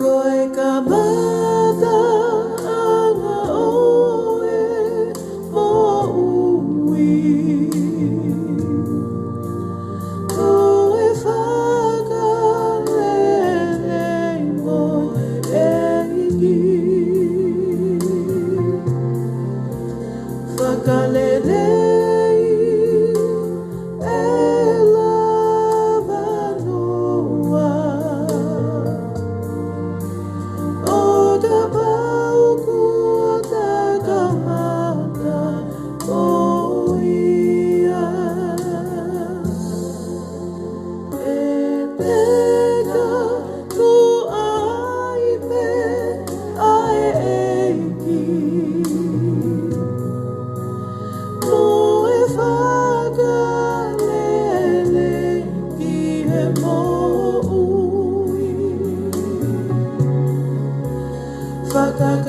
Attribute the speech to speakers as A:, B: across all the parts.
A: Koe ka mata anga oe mo ui. Koe whakalele mo eiki. Whakalele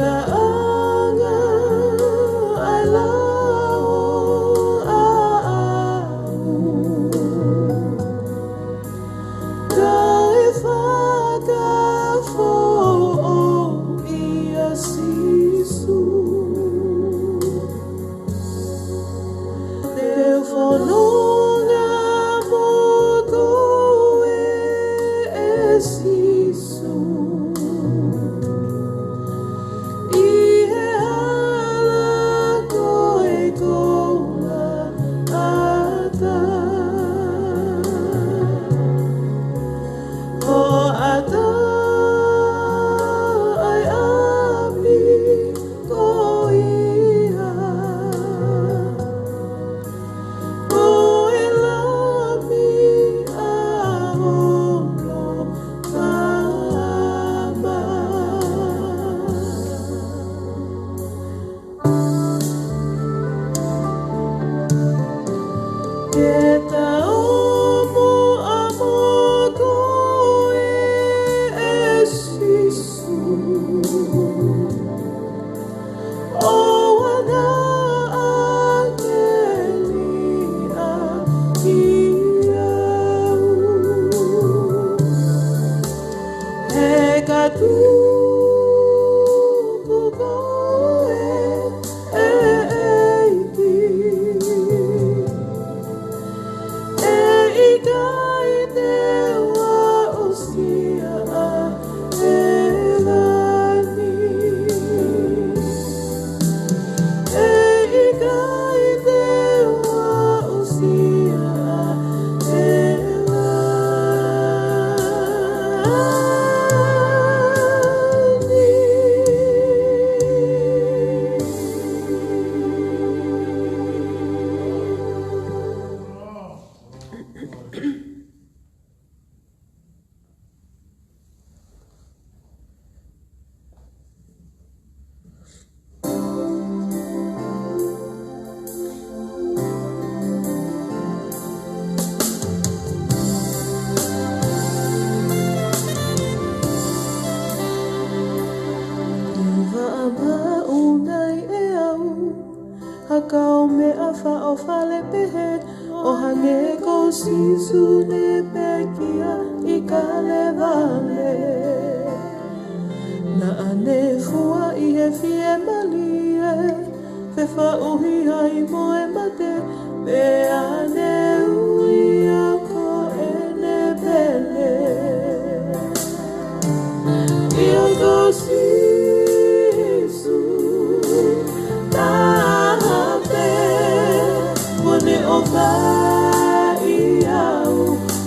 A: Whakakaanga ai lau au. Kai whakafo o ia sisu. Te whanonga mo koe e sisu. Hakau mea whao whale pehe o hange ko sisu ne pekia I ka le vale. Na ane fua I he fie malie, fe whauhi ai moe mate, pe ane ui a ko ene pele. I o ko sisu, o vai au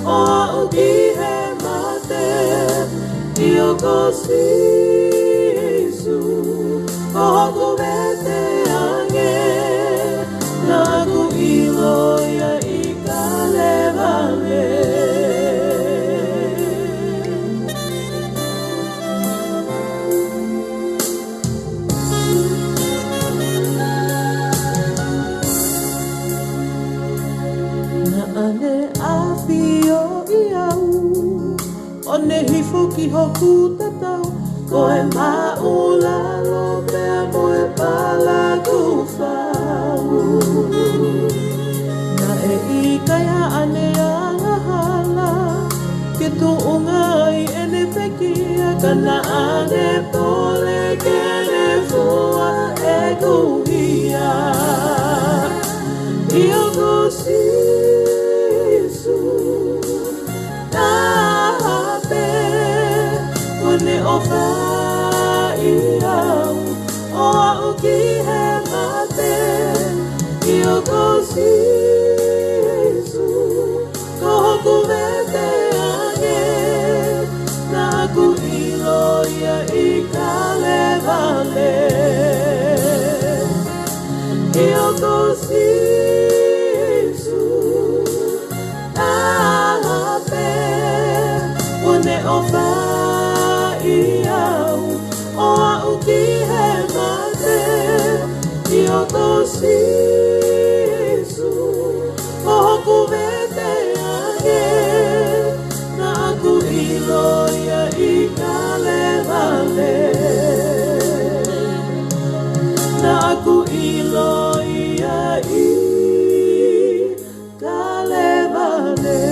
A: o au ki he mate I o ko sisu o ko vete ange na ku ilo ia I ka le vale. Ane awhio I au o ne hifu ki hoku tatau koe maulalo mea moe pala ku whau. Na e I kaya ane anga hala ke tu unga I ene pekia kana ane pole kene fua e kuhia io kosisu tape kune ofa iau o au ki he mate io kosisu kohoku vete ane na ku iloia I kale vale io kosisu tape une ofa iau o au ki he mate io kosisu kohoku vete ane na ku iloia I kale vale na ku iloia I kale vale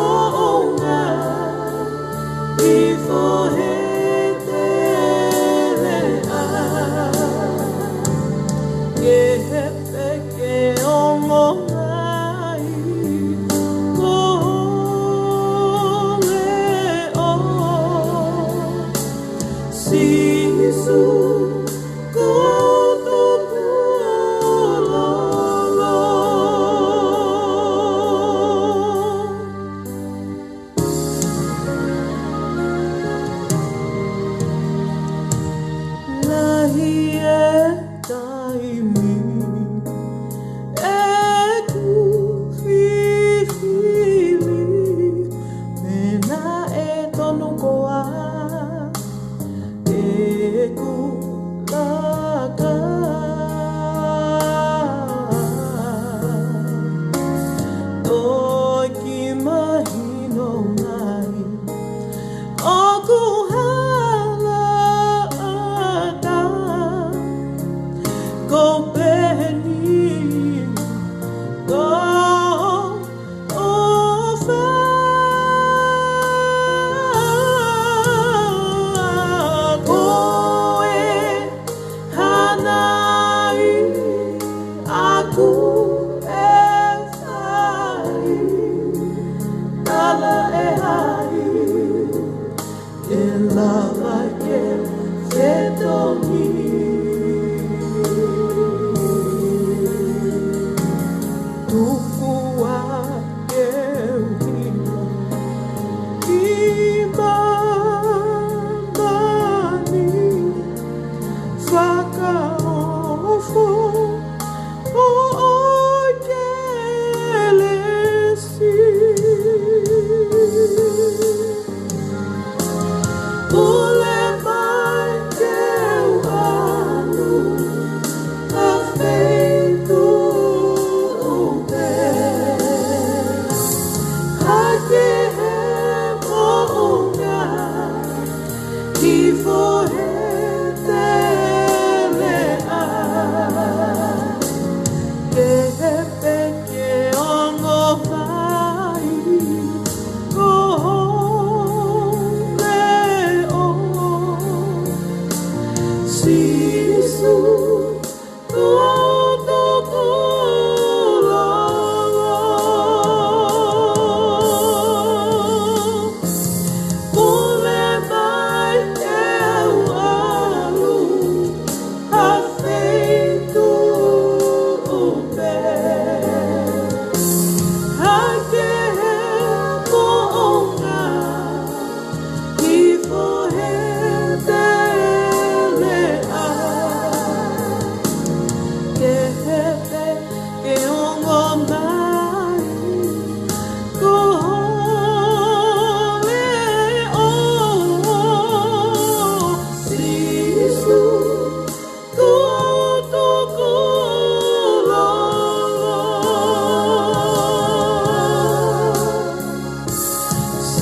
A: Oh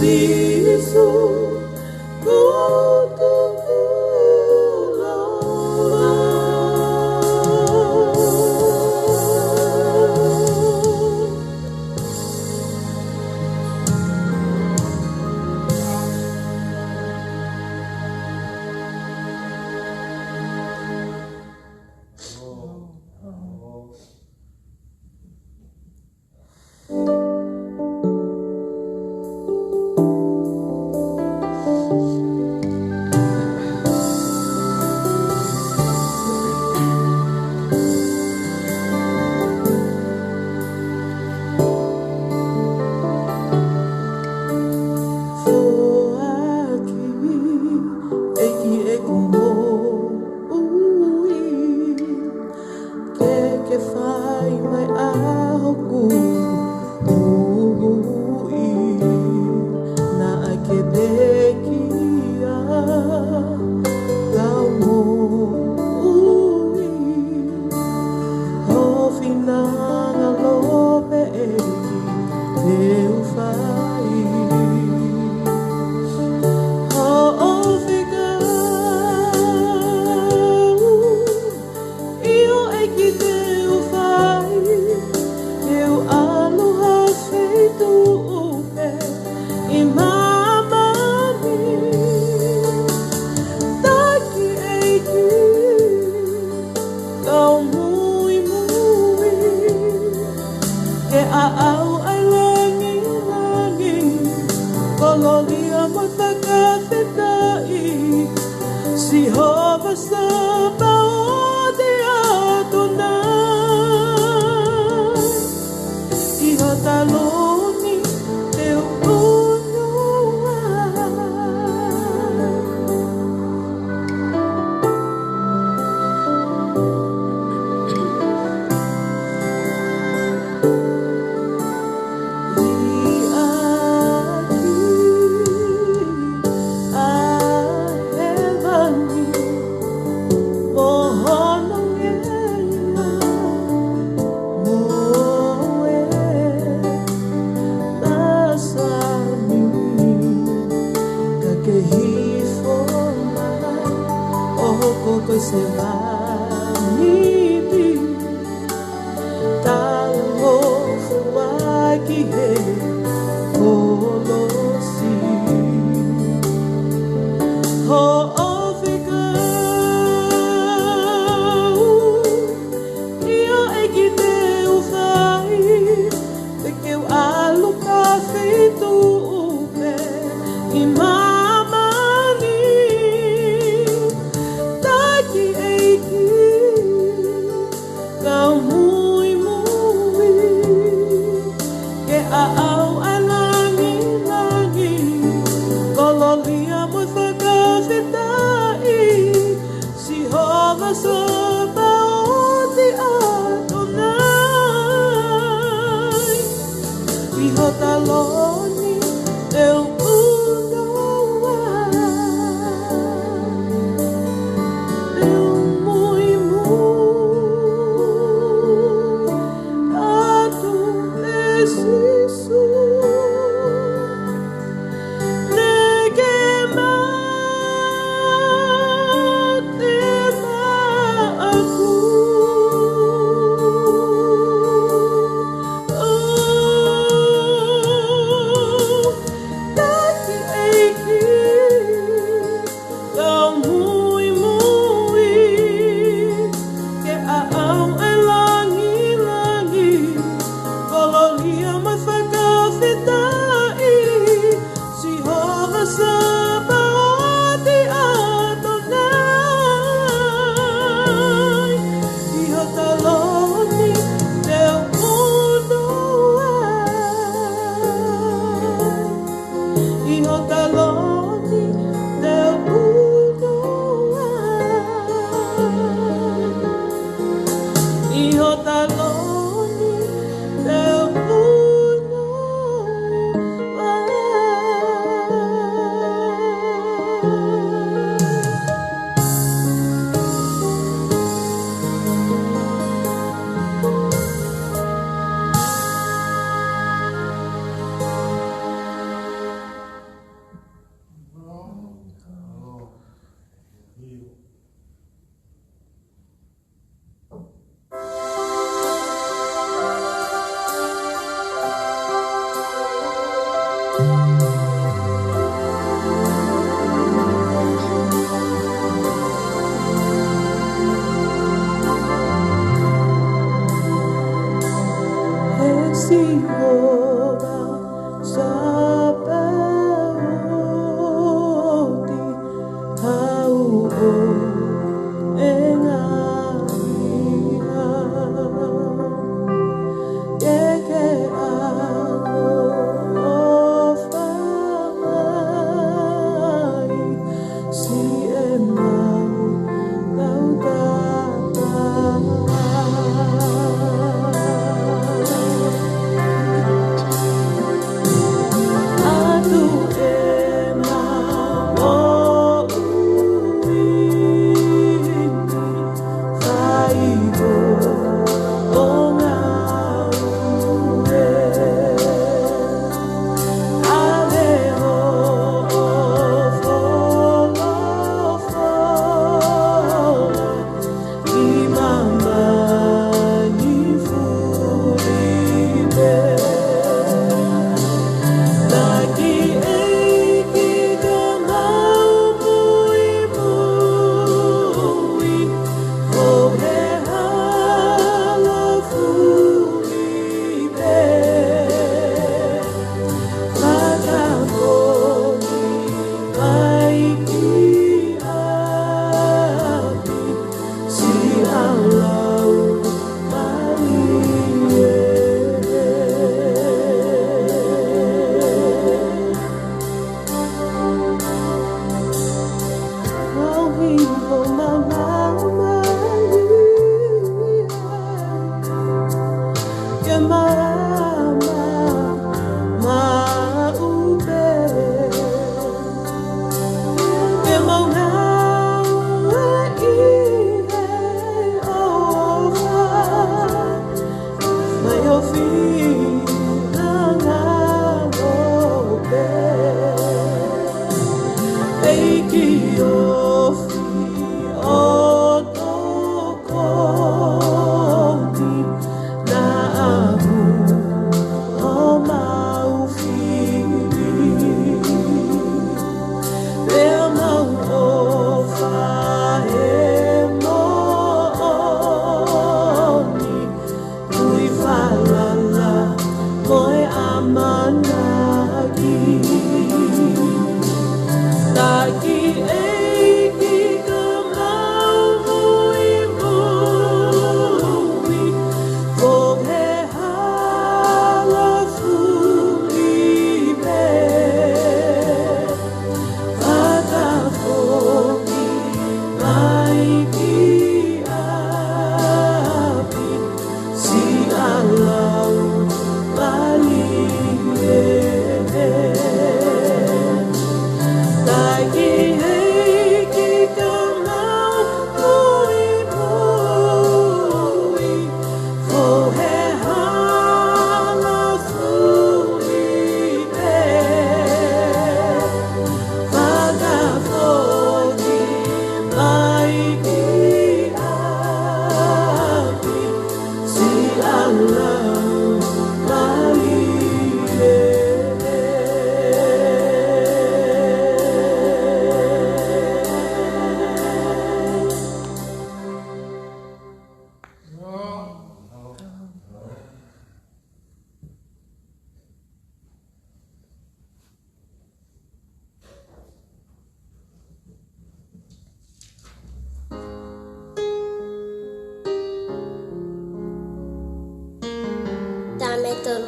A: sisu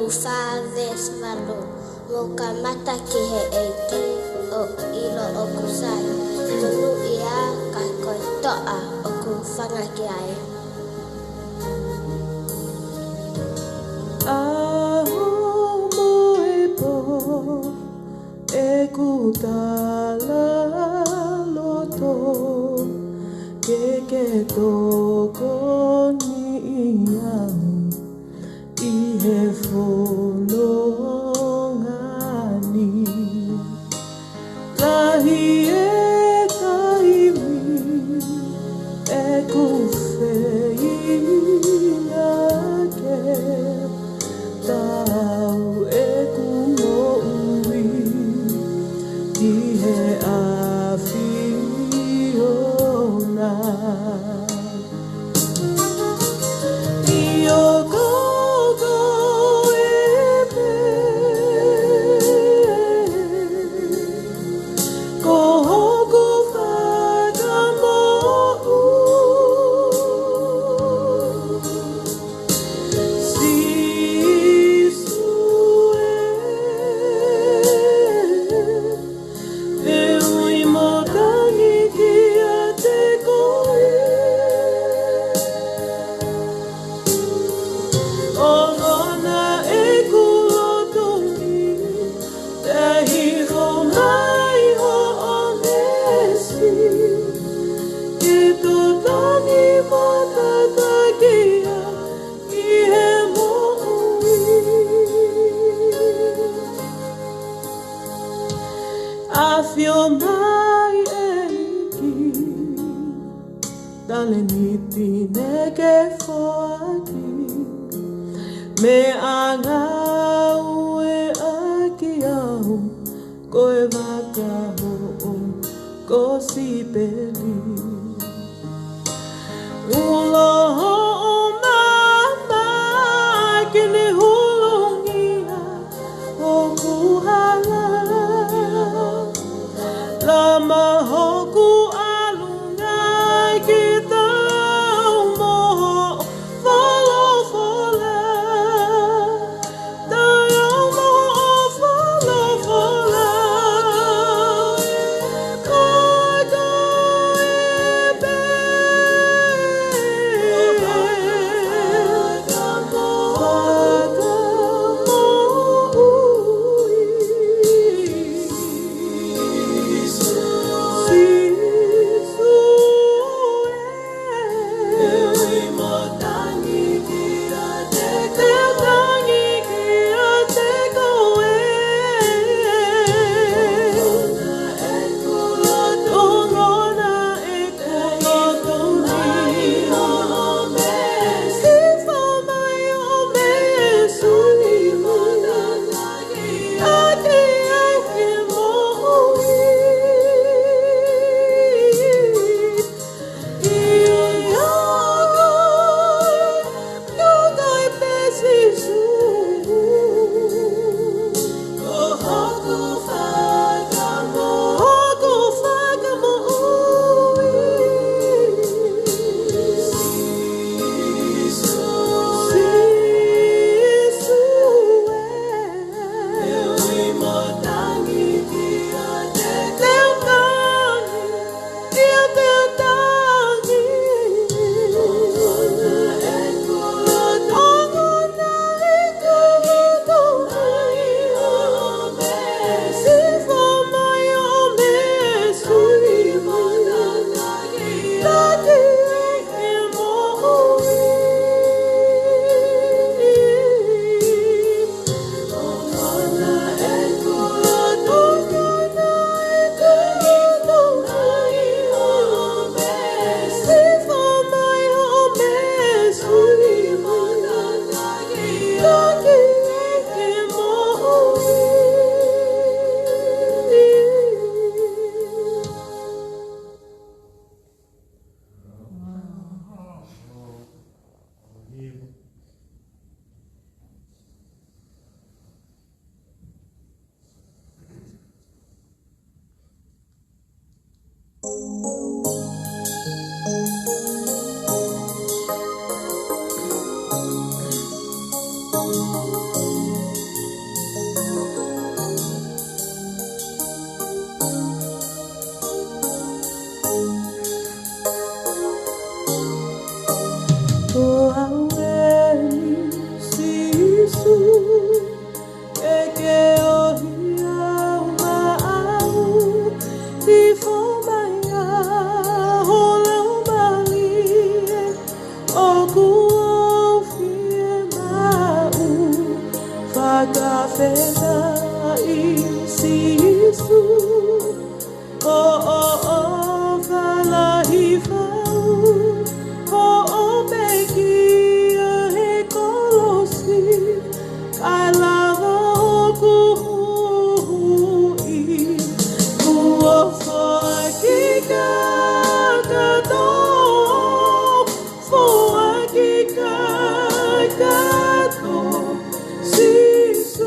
B: Lufades valo mo kamata ki he eiki o ilo o kusai tunu ia ka koe toa o ku whanga ki ai.
A: Aho mo e po e ku tala loto ke toko ni iau I he wholongani Kahi e kaimi e ku wheinga ke fio mai eki dale niti neke foaki me anga ue aki au koe waka ho ko si peli ulo ho mama kini hulungia o kuhala lama hoku alungai kita moho follow fola tayo moho follow fola koi be Sisu,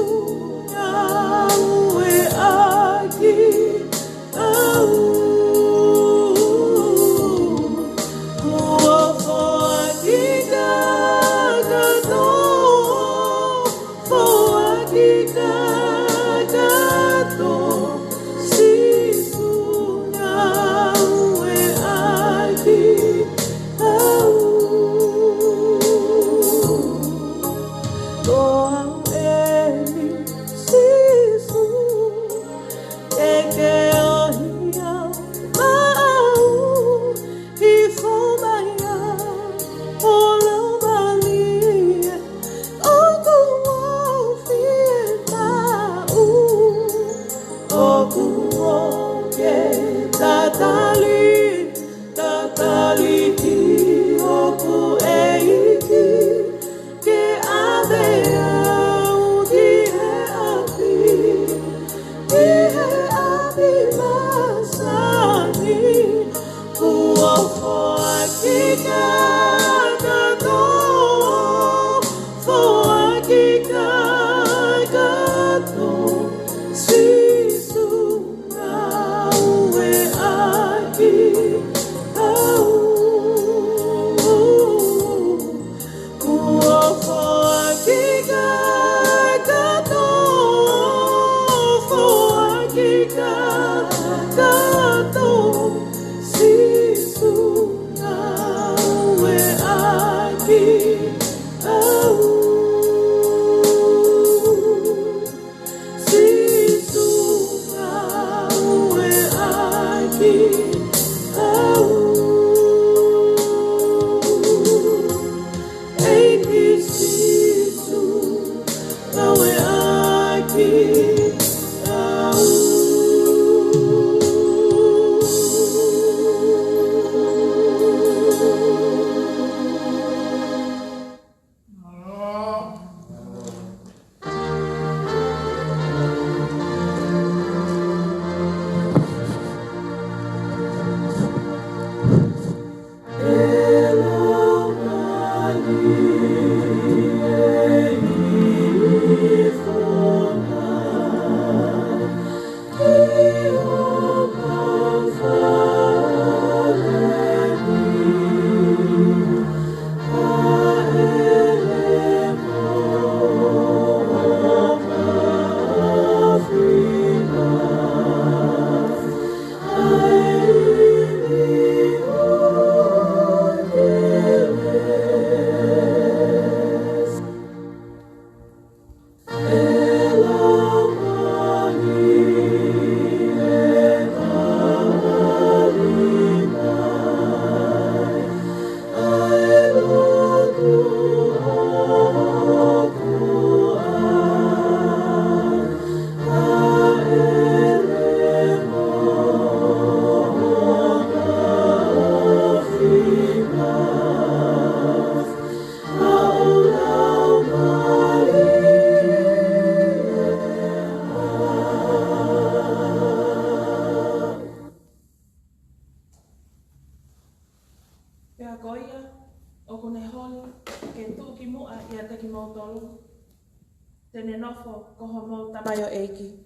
A: ko ho mo tamayo eiki.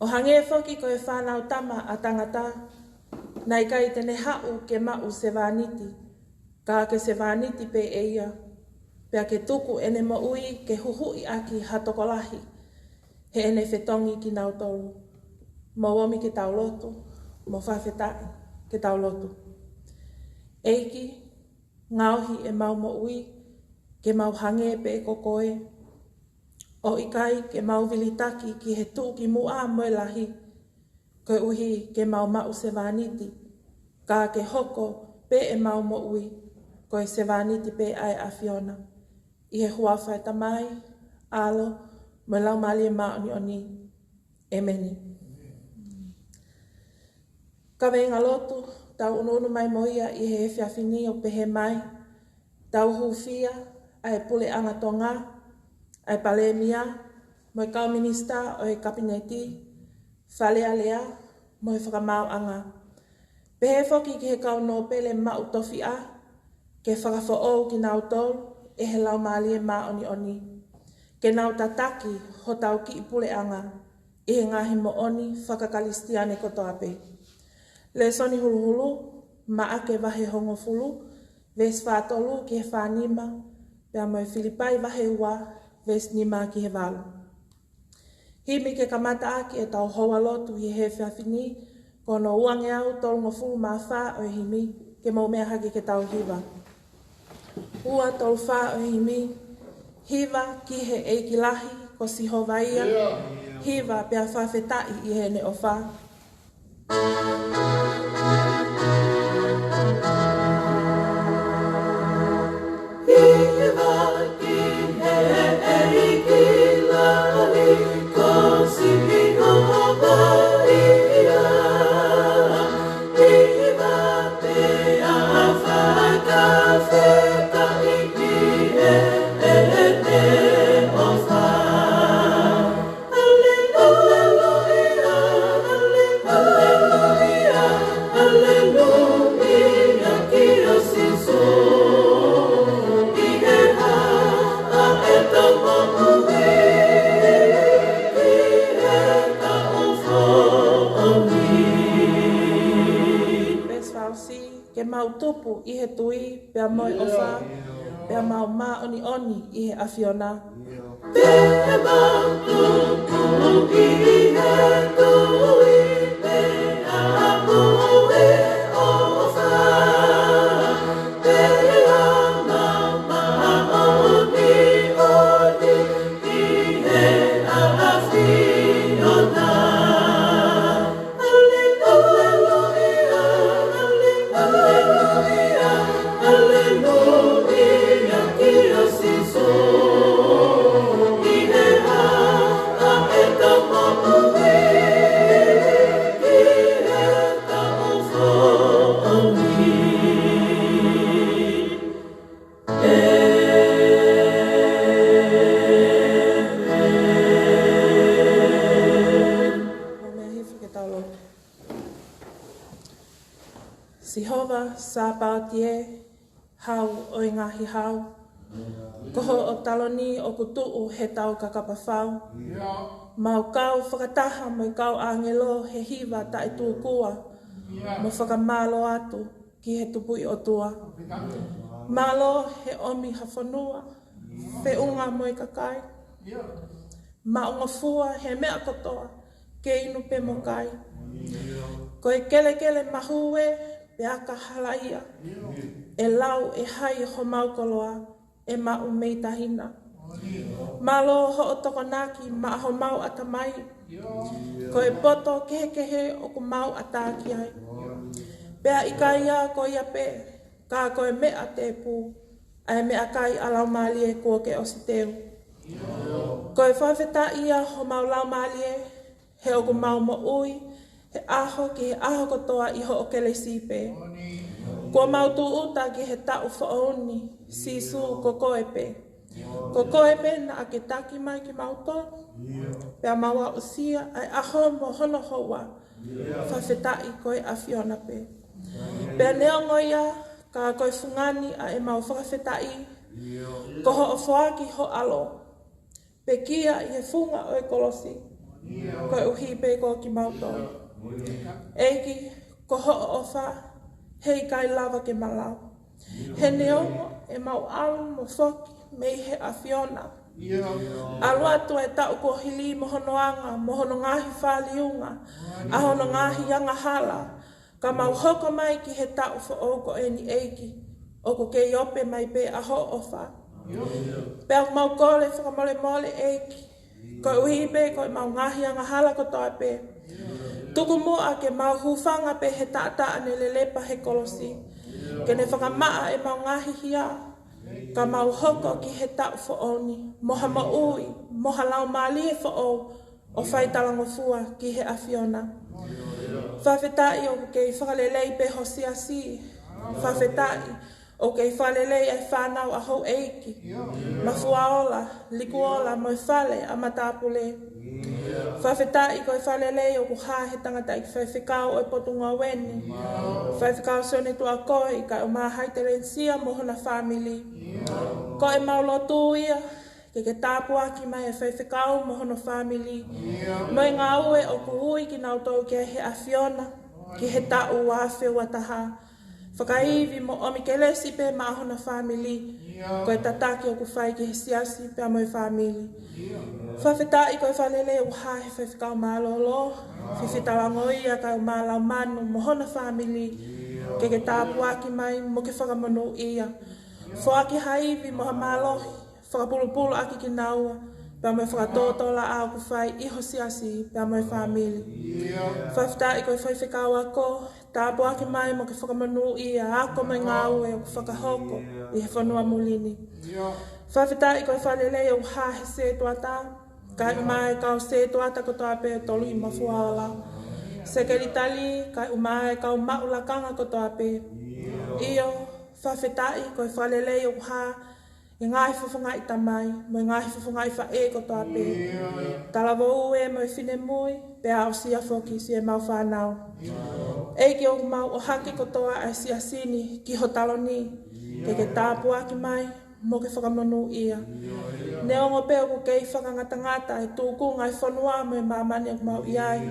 A: O hange foki ko e whanau tama a tangata, nai kai tene hau ke mau se wāniti, ka ke se wāniti pe eia, pea ke tuku ene mo ui ke huhui aki hatokolahi, he ene whetongi ki nau tolu. Mo womi ke tau lotu, mo whawhetai ke tau lotu. Eiki, ngauhi e mau mo ui, ke mau hange pe e kokoe. O ikai ke mau vilitaki ki he tuki mua moe lahi, koe uhi ke mau se wāniti, ka ke hoko pe e mau mo ui, koe se wāniti pe ai a Fiona. I he huawhai tamai, alo, mo lau mali e maoni oni, e meni. Ka venga lotu, tau ununu mai moia i he whiawhini o pehe mai, tau hufia, ai pule anga tonga, ai palemia, mo kau minista o e kabineti, whale alea, mo e whakamau anga. Pehe foki ki he kau no pele mau tofi a, ke whakafo o ki nau tol, e he lau mali e maoni oni. Ke nau tataki ho tau ki i pule anga, e he ngahi mo oni whakakalistiane koto ape. Le soni hulu hulu, ma ake wahe hongo fulu, ves whātolu ki he whanima, pea mo e Filipai wahe ua, ves nima ki he walu. Himi ke kamata aki e tau hoa lotu i he whiawhini, kono uange au tolungo fulu maa wha o e himi, ke mau mea haki ke tau hiwa. Ua tolu wha o e himi, hiwa ki he eiki lahi, ko si hovaia, hiwa pea whawhetai i he ne o wha. Ke mau tupu i he tui, pea moi o wha, pea mau ma oni oni i he a Fiona. Pea mau tupu i he tui, pea moe o wha, pea mau ma oni oni i he a Fiona. Sihova sa pautie, hau o i ngahi hau. Koho o taloni o kutuu he tau kakapawhau. Mau kau whakataha mo i kau angelo he hiwa ta i tūkua. Mo whakamalo atu ki he tupui o tua. Malo he omi hawhanua, he unga mo i kakai. Ma unga fua he mea kotoa, ke inu pe mo kai. Ko e kele kele mahue, pe aka halaia, e lau e hai ho maukoloa, e mau mei tahina. Malo ho o tokonaki ma ho mau atamai, ko e poto kehe kehe o ku mau ataki ai. Pea ikaia ko ia pe, ka ko e mea te pu, ai mea kai alau mali e kua ke o si teu. Ko e whawheta ia ho mau lau mali e, he o ku mau mo ui, he aho ki he aho kotoa i ho o kele sipe. Kua mautu uta ki he tau whaoni, sisu ko koepe. Ko koepe na ake taki mai ki mauto. Pea maua usia ai aho mo hono hoa. Whawhetai koe a Fiona pe. Pea neongo ia ka koe fungani a e mau whawhetai. Ko ho o whaaki ho alo. Pe kia i he funga o e kolosi. Ko e uhi pe ko ki mauto. Eiki, ko ho ofa, hei kai lava ke malau. He neongo e mau alu mo foki me he a Fiona. Alua tu e tau ko hili mohonoanga, mohono ngahi whaliunga, ahono ngahi yanga hala. Ka mau hoko mai ki he tau fo oko e ni eiki, oko ke iope mai pe aho ofa. Pea mau kole whakamole mole eiki, ko uhi pe ko mau ngahi yanga hala ko toa pe. Tuku mua ke mau hufanga pe he tata ane lelepa he kolosi. Ke ne whakamaa e mau ngahi hia. Ka mau hoko ki he tau fo oni. Moha maui, moha lau mali e fo o whai talango fua ki he a Fiona. Whawhetai o kei whakalelei pe hosi a si. Whawhetai o kei whalelei e whanau a hou eiki. Mafuaola, likuola, moi whale a matapule. Whawhetai ko e whalelei o kuha he tangata i whawhekau o e potunga weni. Whawhekau sone tua koe i ka o mahai te rensia mohona family. Ko e maulotu ia, ke tāpua ki mai e whawhekau mohono family. Moi ngā ue o kuhui ki nau tau ke he a Fiona, ki he tau wafe wataha. Whakaiwi mo omi ke lesi pe mahona family, ko e tataki o kuwhai ki he siasi pe a moi family. Whawhetai ko e whalele o hae whawhekau malolo, whiwhitawango ia ka o malau manu mohona family, ke tāpua ki mai mo ke whakamanu ia. Whaki haiwi moha malohi, whakapulupulu aki ki naua, pia mai whakatotola au ku whai iho siasi, pia mai whamili. Whawhitai ko i whaiwhekau ako, tāpu aki mai mo ke whakamanu ia, ako mai ngā ue o ku whakahoko, i he whanua mulini. Whawhitai ko i whalelei o hahe se tuata, kai umai kau se tuata ko toa pe tolu i mafuala. Sekeri tali, kai umai kau maulakanga ko toa pe. Iyo, whawhetai ko i whalelei o ha, i ngai whawhunga i tamai, mo i ngai whawhunga i whae ko toa pe. Talawa ue mo i whine mui, pe au sia whoki si e mau whanau. Eiki o mau o hake ko toa ai sia sini ki ho taloni, ke tāpua ki mai, mo ke whakamanu ia. Neongo pe o ku kei whakangatangata e tūku ngai whanua mo i mamani o mau iai.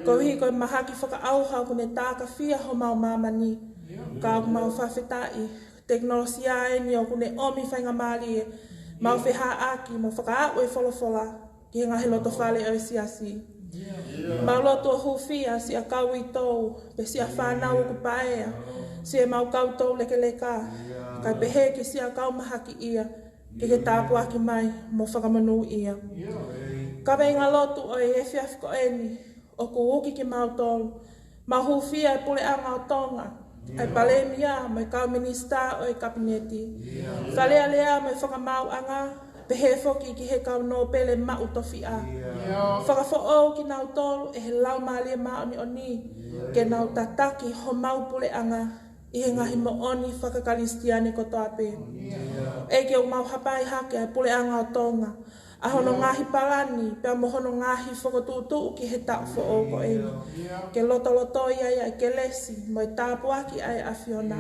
A: Ko hi ko i mahaki whakaauha ku ne tāka whia ho mau mamani. Ka o mau whawhetai, teknolosia e ni o ku ne omi whainga maari e mau wheha aki mo whakaau e wholofola ki ngahi loto whale o siasi. Mau loto huwhia si a kau i tau, pe si a whanau o ku paea, si e mau kau tau leke leka, kai pehe ki si a kau mahaki ia, ke tāpu aki mai mo whakamanu ia. Ka venga lotu o e whiafiko eni, o ku uki ki mau tolu, mau huwhia e pule anga o tonga, ai palemia mai kau minista o e kabineti. Whalea lea mai whakamau anga, pehe foki ki he kau no pele mau tofi a. Whakafo o ki nau tolu e he lau maalia maoni o ni, ke nau tataki ho mau pule anga, i he ngahi mo oni whakakalistiane ko toa pe. E ke o mau hapai hake ai pule anga o tonga, ahono ngahi palani, pia mohono ngahi whakatutu ki he tau fo o ko eni. Ke loto loto ia ia ke lesi, mo i tāpu aki ai a Fiona.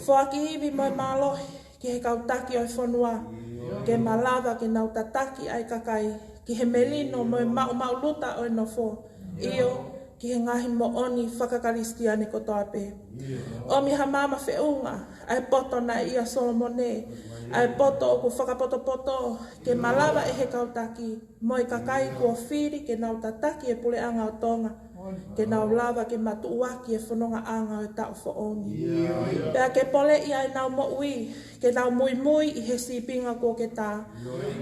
A: Whaki hivi mo i malohi, ki he kautaki o i whanua, ke malawa ke nau tataki ai kakai, ki he melino mo i mau luta o i nofo. Iyo, ki he ngahi mo oni whakakalistiane ko toa pe. O mi ha mama whiunga, ai poto na ia Solomone, ai poto o ku whakapoto ke malawa e he kautaki, mo i kakai kua whiri ke nau tataki e pule anga o tonga, ke nau lawa ke matuuaki e whanonga anga o e tau whaoni. Pea ke pole i ai nau mo ui, ke nau mui mui i he sipinga ko ke tā.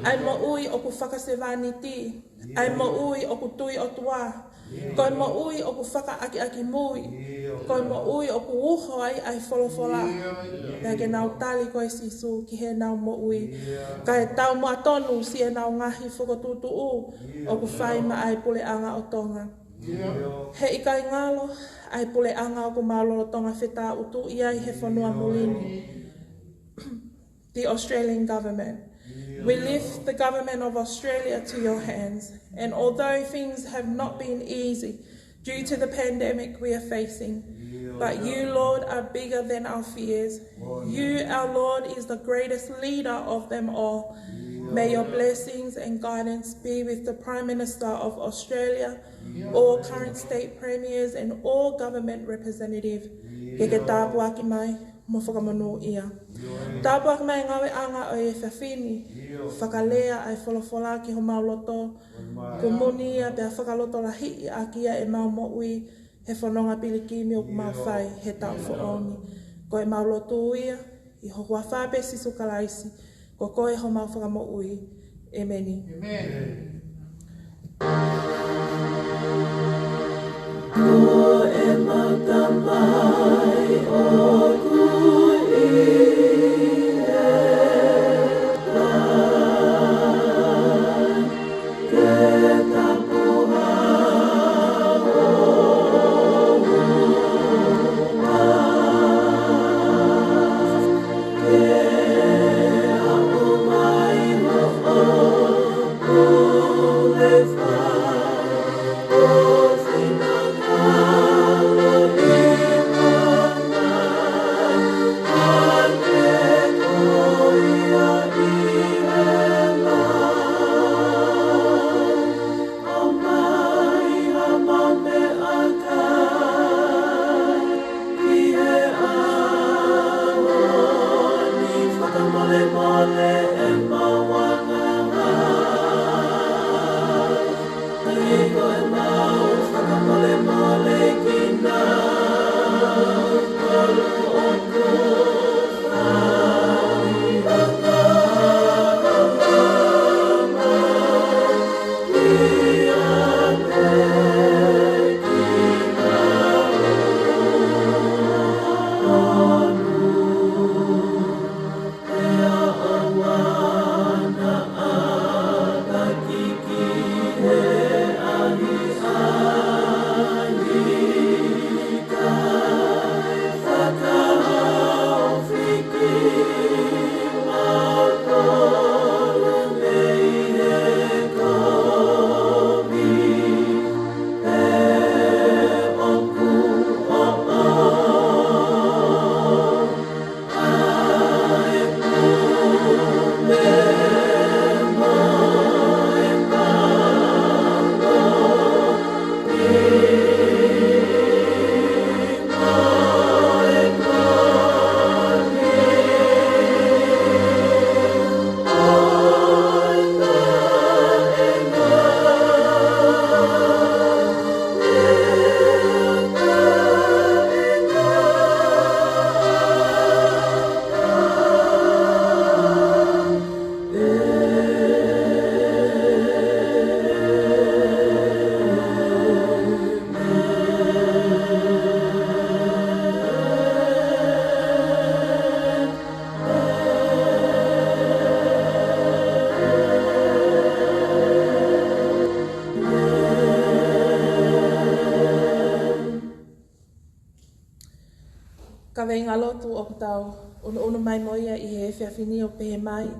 A: Ai mo ui o ku whakasewani ti, ai mo ui o ku tui o tua, koi mo ui o ku whaka aki aki mui, koi mo ui o ku uho ai wholofola. Pea ke nau tali koe sisu ki he nau mo ui. Ka he tau mua tonu si e nau ngahi whakotutu u o ku whaima ai pule anga o tonga. He ikai ngalo ai pule anga o ku maulolo tonga whetā utu iai he whanua mulini. The Australian government. We lift the government of Australia to your hands, and although things have not been easy due to the pandemic we are facing, but you, Lord, are bigger than our fears. You, our Lord, is the greatest leader of them all. May your blessings and guidance be with the Prime Minister of Australia, all current state premiers and all government representatives. Ke tāpua ki mai, mo whakamanu ia. Tāpua ki mai ngawe anga o e whawhini, whakalea ai wholofola ki ho mauloto, ko muni ia pia whakaloto la hii a kia e mau mo'ui, he whanonga pilikimi o mau whai he tau whaoni. Ko e mauloto ia, i ho hua whape sisu kalaisi, ko koe ho mau whakamo'ui. Emeni. Amen. Ko e matamai o kui Ka venga lotu o tau, ono mai moia I he whiawhini o pehe mai.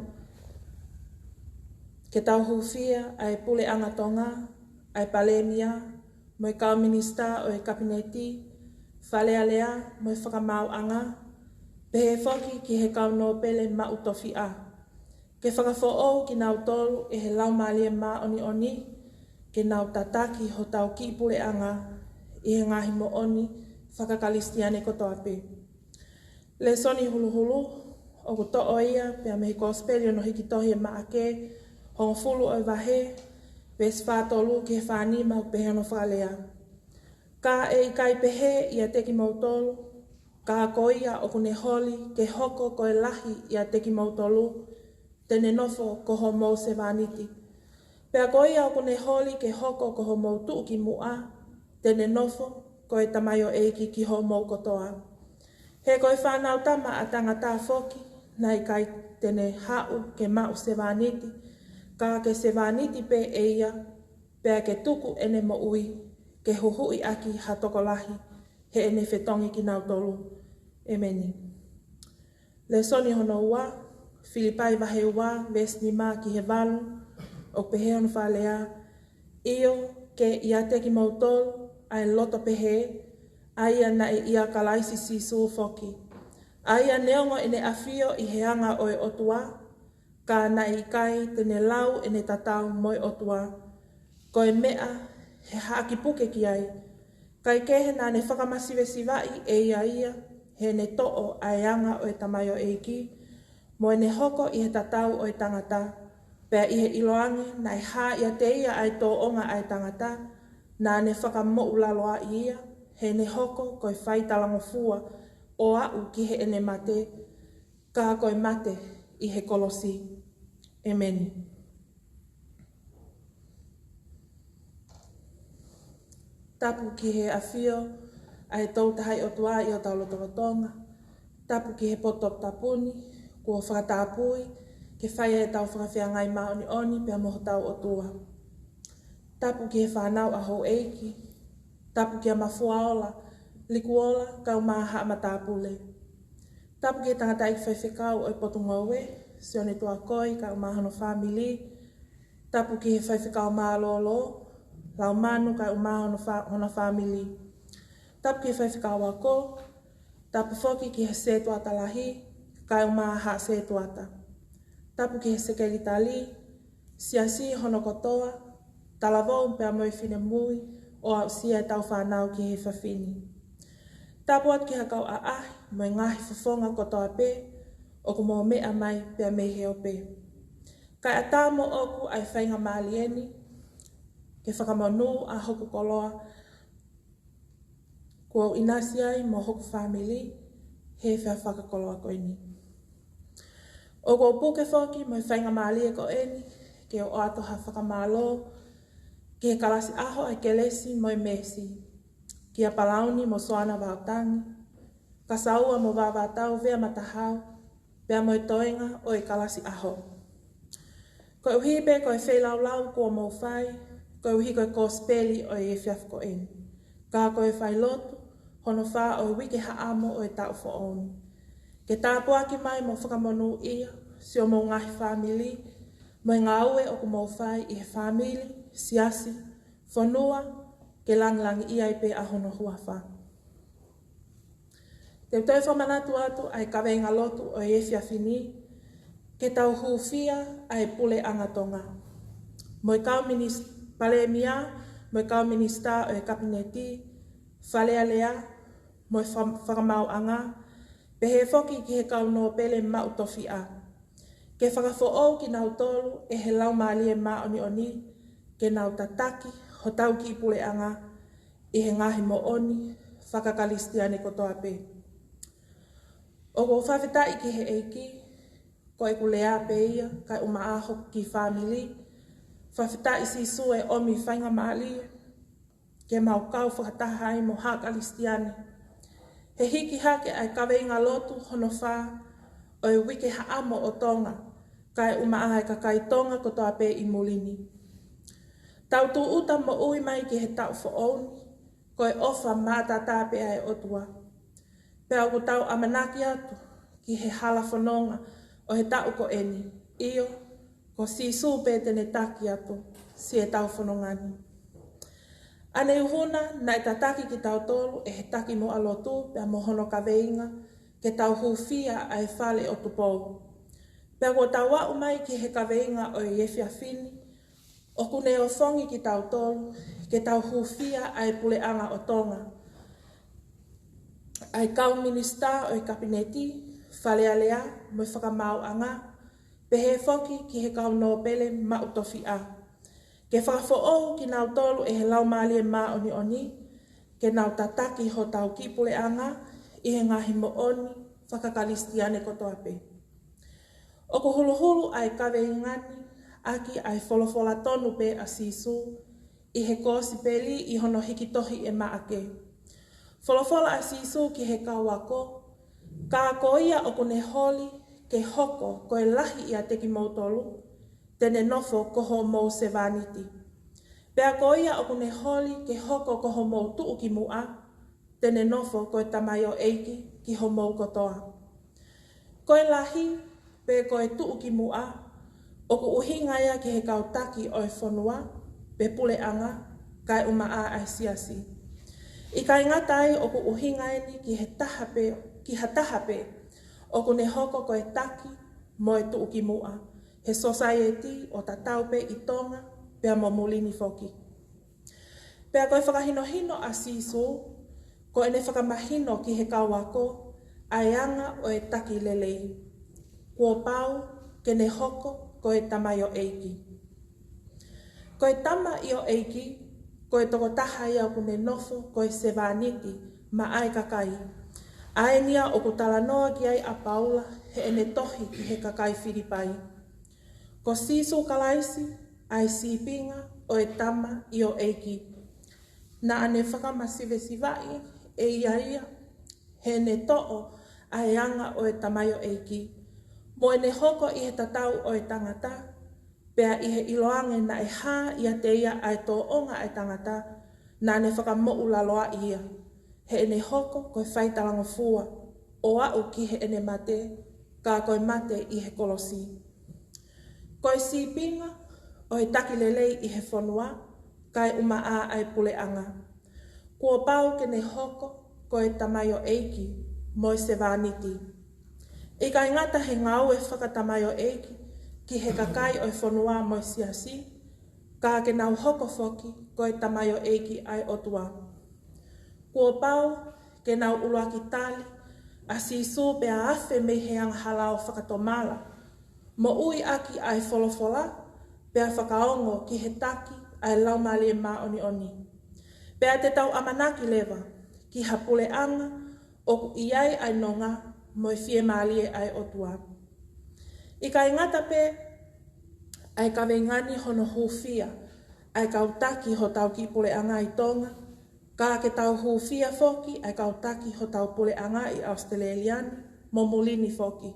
A: Ke tau hufia ai pule anga tonga, ai palemia, moi kau minista o e kabineti, whale alea, moi whakamau anga, pehe whoki ki he kau no pele ma utofi a. Ke whakafo o ki nau tolu e he lau malia ma oni oni, ke nau tataki ho tau ki pule anga, I he ngahi mo oni, whakakalistiane kotoa pe. Le soni hulu hulu, o ku to'o ia, pia mehi kospeli no hiki tohi e maake, hong fulu o wahe, pes whātolu ki he whāni mau pehe no whalea. Ka e kai pehe ia teki mautolu, ka koia o kune holi ke hoko koe lahi ia teki mautolu, tene nofo koho mau se wāniti. Pea koia o kune holi ke hoko koho mau tuu ki mua, tene nofo koe tamayo eiki ki ho mau kotoa. He koe whanau tama a tangata whoki, nai kai tene hau ke mau se wāniti, ka ke se wāniti pe eia, pea ke tuku ene mo ui, ke huhui aki hatokolahi, he ene whetongi ki nau tolu. Emeni. Le soni hono ua, Filipai wahe ua, vesni mā ki he walu, o pehe ono whalea, io ke ia teki mau tolu, ai loto pehe, aia na e ia kalaisi si su foki. Aia neongo ene afio I he anga o e otua, Ka na I kai tene lau e ne tatau moi otua. Ko e mea he haaki puke ki ai. Kai kehe nā ne whakamasiwe siwai e ia he ne to'o ai anga o e tamayo eiki. Mo e ne hoko I he tatau o e tangata. Pea I he iloange na e hā ia te ia ai tō onga ai tangata. Nā ne whakamo'u laloa I ia. He ne hoko ko e whai talango fua o au ki he ene mate. Ka ko e mate I he kolosi. Amen. Tapu ki he awhio, ai tau tahai o tua I o tau lotonga. Tapu ki he potop tapuni, kua whakatapui, ke whai e tau whakawhia ngai maoni oni pia moho tau o tua. Tapu ki he whanau a hou eiki, tapu ki a mafuaola, likuola, kau maha a matapule. Tapu ki he tangata I whaiwhikau o I potungowe, si one tua koi, kau maha no whamili. Tapu ki he whaiwhikau maa lolo, lau manu kai umaha hona whamili. Tapu ki whaiwhikau wako, tapu whoki ki he setuata lahi, kai umaha setuata. Tapu ki he sekeli tali, siasi hono kotoa, talavou mpea moi fine mui, o au sia e tau whanau ki he whawhini. Tapu at ki hakau a ahi, moi ngahi whafonga kotoa pe, o ku mo mea mai pea mehe o pe. Kai ata mo oku ai whainga maalieni, ke whakamonu a hoku koloa, kua inasi ai mo hoku whamili, he whea whakakoloa koini. O kua puke whoki mo whainga maalie ko eni, ke o atoha whakamalo, ke he kalasi aho ai kelesi mo mesi, ki a palauni mo soana wautangi, ka saua mo wavatau vea matahau, pea mo toenga o e kalasi aho. Ko e uhipe ko e whelaulau kua mo whai, ko e uhi ko e kospeli o e whiaf ko eni. Ka ko e whai lotu, hono wha o e wike haamo o e tau whaonu. Ke tāpuaki mai mo whakamonu ia, si o mo ngahi whamili, mo e ngā ue o ku mo whai I he whamili, siasi, whanua, ke langlangi ia I pe a hono huawha. Te utoi whamanatu atu ai kawenga lotu o e whiawhini, ke tau huwhia ai pule angatonga. Mo e kau pale mia, mo e kau minista o e kabineti, whalea lea, mo e whakamau anga, pe he whoki ki he kau no pele mautofi a. Ke whakafo ou ki nau tolu e he lau maalie maoni oni, ke nau tataki, ho tau ki pule anga, I he ngahi mo oni, whakakalistiane kotoa pe. O ko whawhetai ki he eiki, ko e kulea pe ia, kai umaaho ki whamili, whawhetai si su e omi whainga maalie, ke mau kau whakatahai mo hakalistiane. He hiki hake ai kaweinga lotu hono wha, o e wike haamo o tonga, kai umaaha ka kai tonga kotoa pe I mulini. Tau tu uta mo ui mai ki he tau whaoni, ko e ofa mātata pe ai otua. Pea ku tau amanaki atu ki he hala whanonga o he tau ko eni, iyo, ko si su pe tene taki atu, si e tau whanongani. Ane uhuna na e tataki ki tau tolu e he taki mo alotu pea mo hono kaweinga, ke tau huwhia ai whale o tupou. Pea ko tau wau mai ki he kaweinga o e whiawhini, o kune o whongi ki tau tolu, ke tau huwhia ai pule anga o tonga. Ai kau minista o e kabineti, whalea lea, mo i whakamau anga, pe he whoki ki he kau no pele mautofi a. Ke whakafo ou ki nau tolu e he lau maalie maa oni oni, ke nau tataki ho tau ki pule anga, I he ngahi mo oni, whakakalistiane kotoa pe. O ko hulu ai kawe ingani, aki ai wholofola tonu pe a sisu, I he kōsi peli I hono hiki tohi e maake. Wholofola a sisu ki he kawako, ka ko ia o kone holi, ke hoko ko e lahi ia teki mautolu, tene nofo koho mou se vaniti. Pea ko ia o kone holi, ke hoko koho mou tuu ki mua, tene nofo ko e tamayo eiki ki ho mou kotoa. Ko e lahi, pe ko e tuu ki mua, o ku uhinga ia ki he kautaki o e whanua, pe pule anga, kai umaa ai siasi. I kai ngatai o ku uhinga eni ki he tahape, o ku ne hoko ko e taki, mo e tuu ki mua. he society o tatau pe i tonga, pea mo mulini foki. Pea koe whakahino-hino a sisu, ko ene whakamahino ki he kawako, aianga o e taki lelei. Kua pau, ke ne hoko, ko e tama i o eiki. Ko e tama i o eiki, ko e toko taha ia ku ne nofo, ko e se vāniti, ma ai kakai. Aenia o ku talanoa ki ai a paula, he ene tohi ki he kakai whiripai. Ko sisu kalaisi, ai sipinga o e tama i o eiki. Na ane whakamasive sivai, e ia, he ne to'o, ai anga o e tama i o eiki. Mo ene hoko i he tatau o e tangata, pea i he iloange na e hā ia te ia ai tō onga e tangata, na ane whakamo'u laloa ia. He ene hoko koe whaitalango fua, o au ki he ene mate, ka koe mate i he kolosi. Koe sipinga, o he takilelei i he whanua, kai uma a ai puleanga. Kua pau ke ne hoko, koe tamai o eiki, mo se vāniti. I kai ngata he ngau e whakatamai o eiki, ki he kakai o e whanua mo siasi, ka ke nau hoko foki, koe tamai o eiki ai otua. Kua pau, ke nau ulua ki tali, a sisu pe a awhi me he anghalao whakatomala. Mo ui aki ai wholofola, pe a whakaongo ki he taki ai laumali e maoni oni. Pe a te tau amanaki lewa, ki hapule anga, o ku iai ai nonga, mo e fie malie ai otua. I kai ngata pe, ai kawe ngani hono hufia, ai kautaki ho tau ki pule anga i tonga, ka ke tau hufia foki, ai kautaki ho tau pule anga i Australiani, mo mulini foki.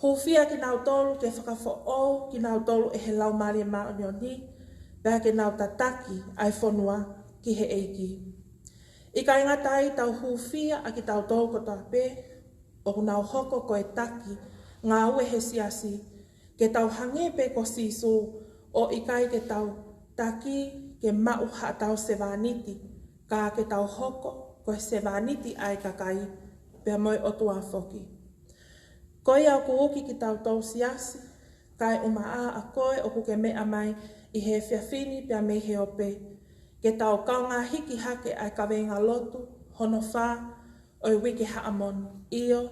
A: Hufia ki nau tolu ke whakafo ki nau tolu e he laumari e maoni oni, pēr ke nau tataki ai whanua ki he eiki. I kai ngata ai tau hufia a ki tau tolu kotoa pē, o nau hoko ko e taki, ngā ue he siasi, ke tau hange pe ko sisu, o i kai ke tau taki ke mau ha tau se vāniti, ka ke tau hoko ko se vāniti ai kakai, pe moi o tua foki. Koe au ku uki ki tau tau siasi, kai umaa a koe o ku ke mea mai i he whiawhini pe a me he ope, ke tau kaunga hiki hake ai kawenga lotu, hono whā, o i wiki haamon, io,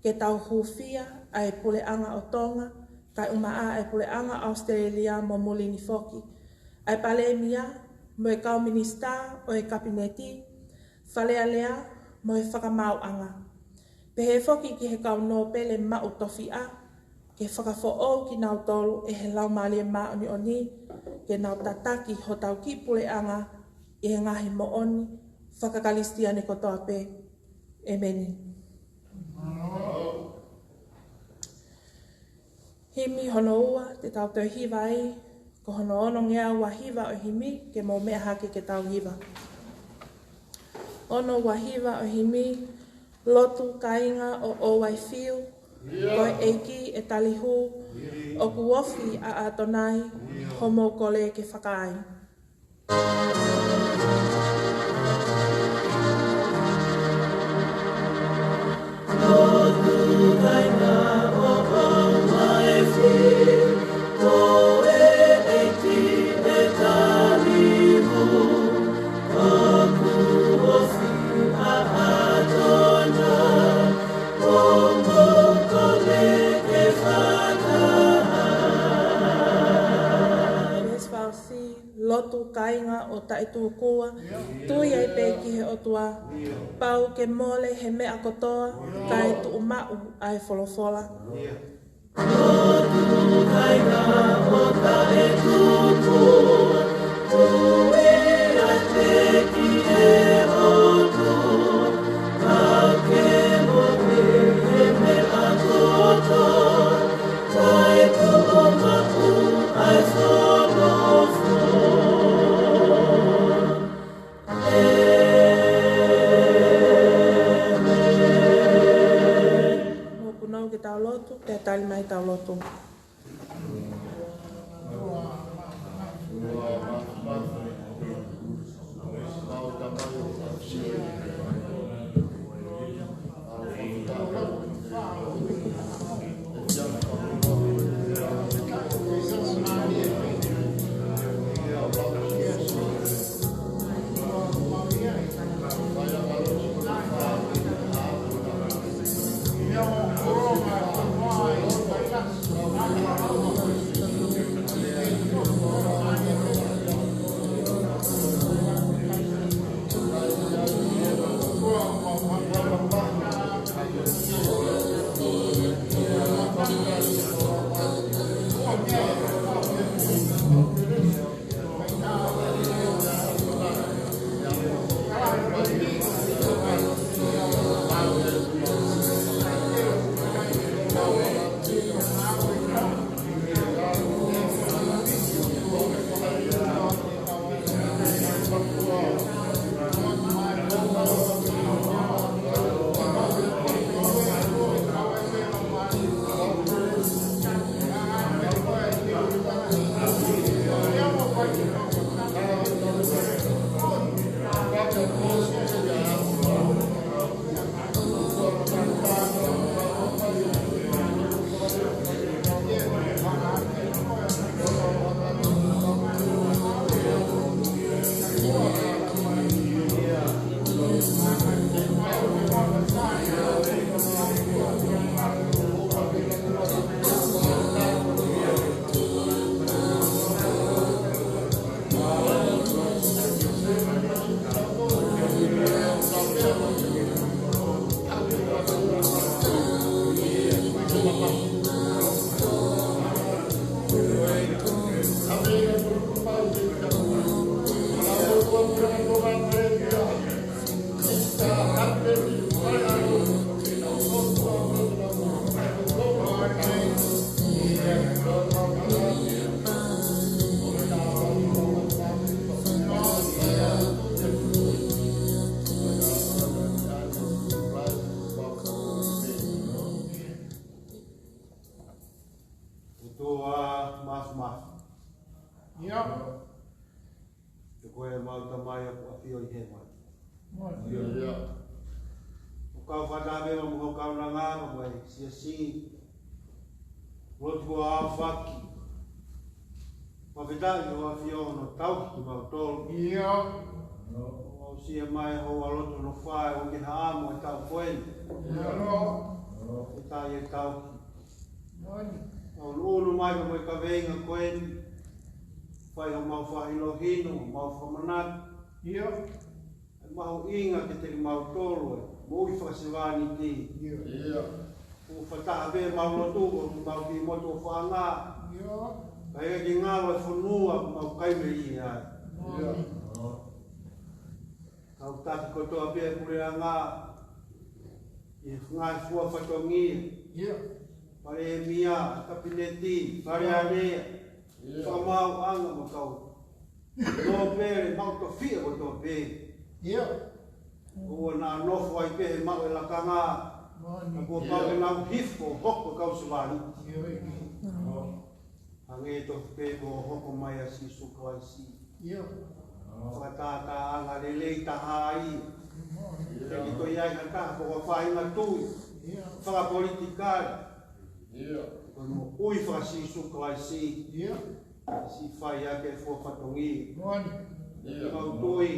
A: ke tau hufia ai puleanga o tonga, kai umaa ai puleanga Australia mo mulini foki. Ai pale mia, mo e kau minista o e kabineti, whalea lea mo e whakamau anga. Pe he foki ki he kau no pele mau tofi a, ke whakafo o ki nau tolu e he laumali e maoni oni, ke nau tataki ho tau ki puleanga i he ngahi mo oni, whakakalistia ne kotoa pe. Emeni. Himi hono ua te tau tau hiva ai, ko hono ono ngea ua hiva o himi ke mo mea hake ke tau hiva. Ono ua hiva o himi, lotu kainga o owai fiu, koe eiki e talihu, o kuofi a atonai, homo kole ke whakai. Lotu kainga o taitu kua, tui ai pe ki he otua, pau ke mole he mea kotoa, kai tu umau ai wholofola. Lotu kainga o taitu kua, tui ai pe ki he otua, pau ke mole he mea kotoa, kai tu umau ai wholofola. Tau lotu, te tali mai tau lotu.
C: Mawhidai o awhio no tau ki mautolo. O sia mai ho aloto no whae o ke haamo e tau koeni. E tai e tau ki. O ulu mai ka moi ka veinga koeni. Whai o mau whahilo hino, mau whamanat. E mau inga ke te mautolo e. Mui whakasewani ti. O whataha ve mau lotu o mau ki moto whaanga. Kaya ki ngāwa whanua mau kaime i ai. Kau taki kotoa pia kure a ngā i ngai fua whatongia. Pare e mia, kapineti, pare a rea. Whamau anga mo kau. Tō pere, mau to fia ko tō pere. Ua nā nofo ai pehe mau e laka ngā. Ka kua pau e nau hifo hoko kau sawani. Ange to pe go hoko mai a si su kai si. Whatata anga lelei tahai. Te ki to iai ka taha ko whai ngā tui. Whaka politikari. Kono ui whaka si su kai si. Si whai ake fua whatongi. Kau tui.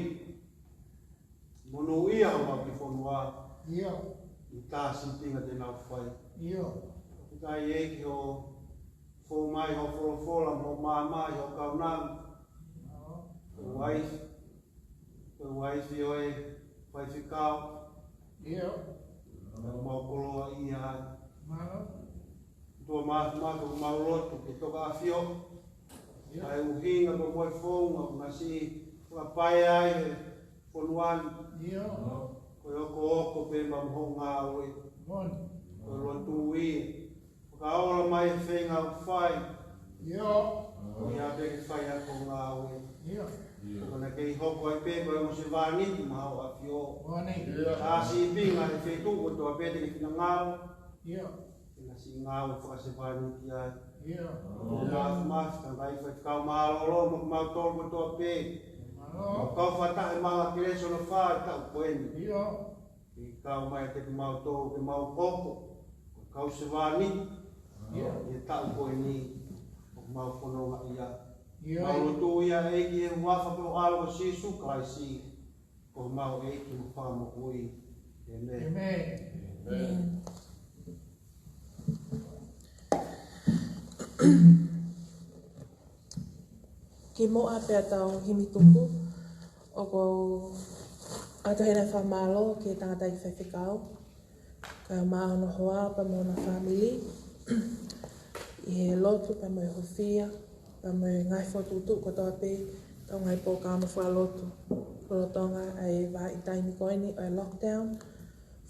C: Mono ia hau ki whanua. I tā si tinga te nau whai. Tai eki o fo mai ho fola mo mama ho kaunang wife oi vai ficar mo kolo ia do mas ko mau loto ke toka afio ai u hinga ko moi fonga ngasi ko pai ai fonuan ko pe mam honga oi ko lotu wi Kaola mai whenga whai. O ia peke whai ako ngā ue. Kona kei hoko ai pēko e mo se wāniti mahau a whio. Tāsi i pinga e whetu o toa pēte ki kina ngāo. Kina si ngāo e whaka se wāniti ai. O ngā whamasi ka ngai whai kau maalolo mo kumau tōru ko toa pē. O kau whatahe manga ki reso no whai tau koeni. Ki kau mai te kumau tōru ke mau koko. Kau se wāniti. E tau koe ni o mau whanonga ia. Mau lotu ia eiki e wafa ko alo si suka ai si. Ko mau eiki mo whamo ui. Amen.
A: Ki mo a pia tau himi tuku. O ko ato hena whamalo ki tangata i whewhikau. Ka maa no hoa pa mo na family. I he lotu pa mo i hofia, pa mo i ngai whotutu ko toa pē, tau ngai pō kāma wha lotu. Korotonga ai wā i taimi koini o lockdown,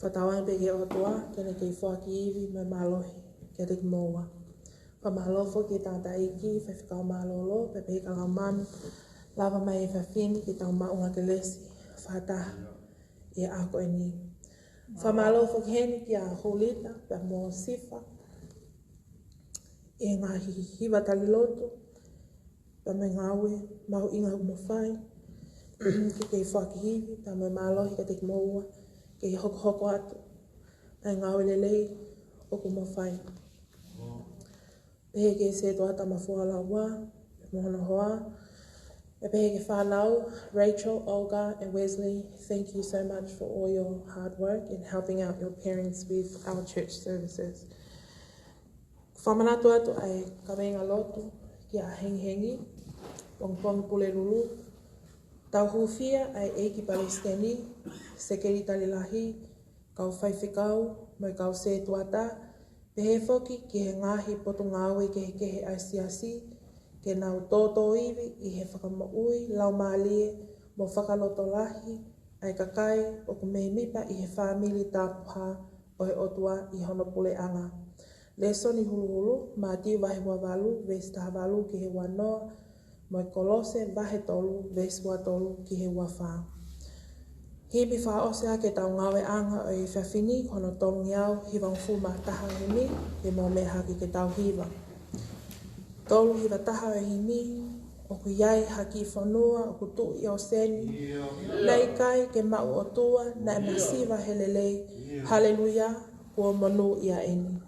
A: whatawang pe ke otoa, kene kei whaki iwi me malohi, kia te ki moa. Wha malofo ki tāta iki, whewhikau malolo, pe pe ka manu, lava mai i whawhini ki tau maunga ke lesi, whataha, i a koe ni. Wha malofo ki heni ki a hulita, pe mo sifa, e ngā hiwa tali loto, pa me ngāwe, mau inga mo whai, ki kei whakihiwi, pa me mālohi ka te ki moua, kei hoko hoko atu, ai ngāwe lelei, o ko mo whai. Pehe ke se toa tama whuala wā, mohona hoa, e pehe ke whanau, Rachel, Olga and Wesley, thank you so much for all your hard work in helping out your parents with our church services. Whamanatu atu ai kawenga lotu ki a hengi, pongpong pule lulu, tau hufia ai eiki Palestini, sekeri talilahi, kau whaiwhikau, mai kau se tuata, pehe whoki ki he ngahi poto ngāwe ke he asiasi, ke nau tōtō iwi i he whakamaui, lau mālie, mo whakaloto lahi, ai kakai o ku mehi mipa i he whamili tāpuha o he otua i Honopule anga. Le soni hulu hulu, mā tiu wahe wawalu, ves taha walu ki he wanoa, mo e kolose wahe tolu, ves wa tolu ki he wawha. Hibi wha ose ake tau ngawe anga o i whawhini, kono tongi au, hiwang fuma taha o himi, he mo meha ki ke tau hiwa. Tolu hiwa taha o himi, o ku iai haki i whanua, o ku tu i o seni, nei kai ke mau o tua, na e masiwa helelei, haleluia, kua manu i a eni.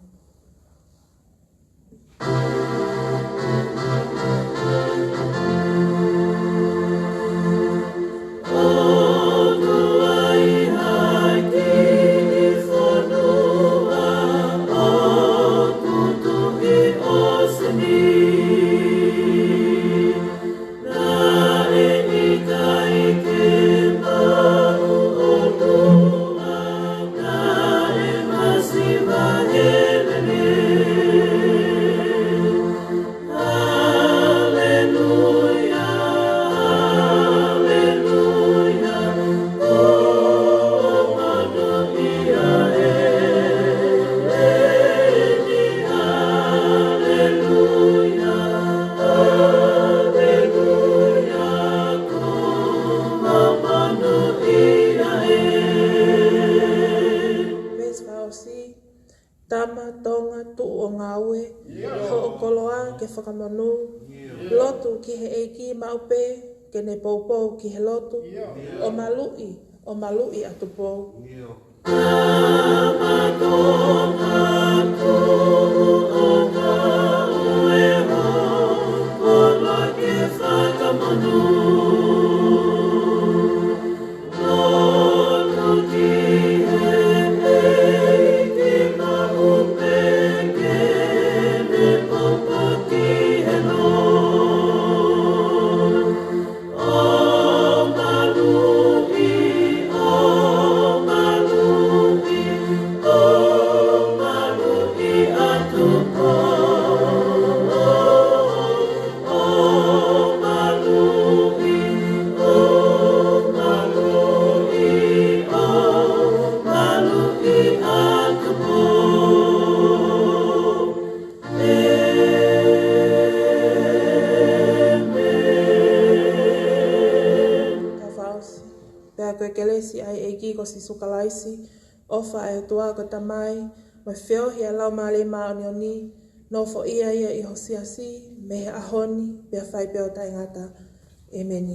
A: Tama, tonga, tu o ngā ue, ho o koloa ke whakamanu, lotu ki he eiki maupe, ke ne poupou ki he lotu, o malui atu pou. Tama, tonga, tu o ngā ue, ho o koloa ke whakamanu. Koe kelesi ai eiki ko si sukalaisi, ofa e tua ko tamai, mo whio hi a lau male maa oni, no fo ia i hosiasi, me he ahoni, pia whai pia o taingata. Amen.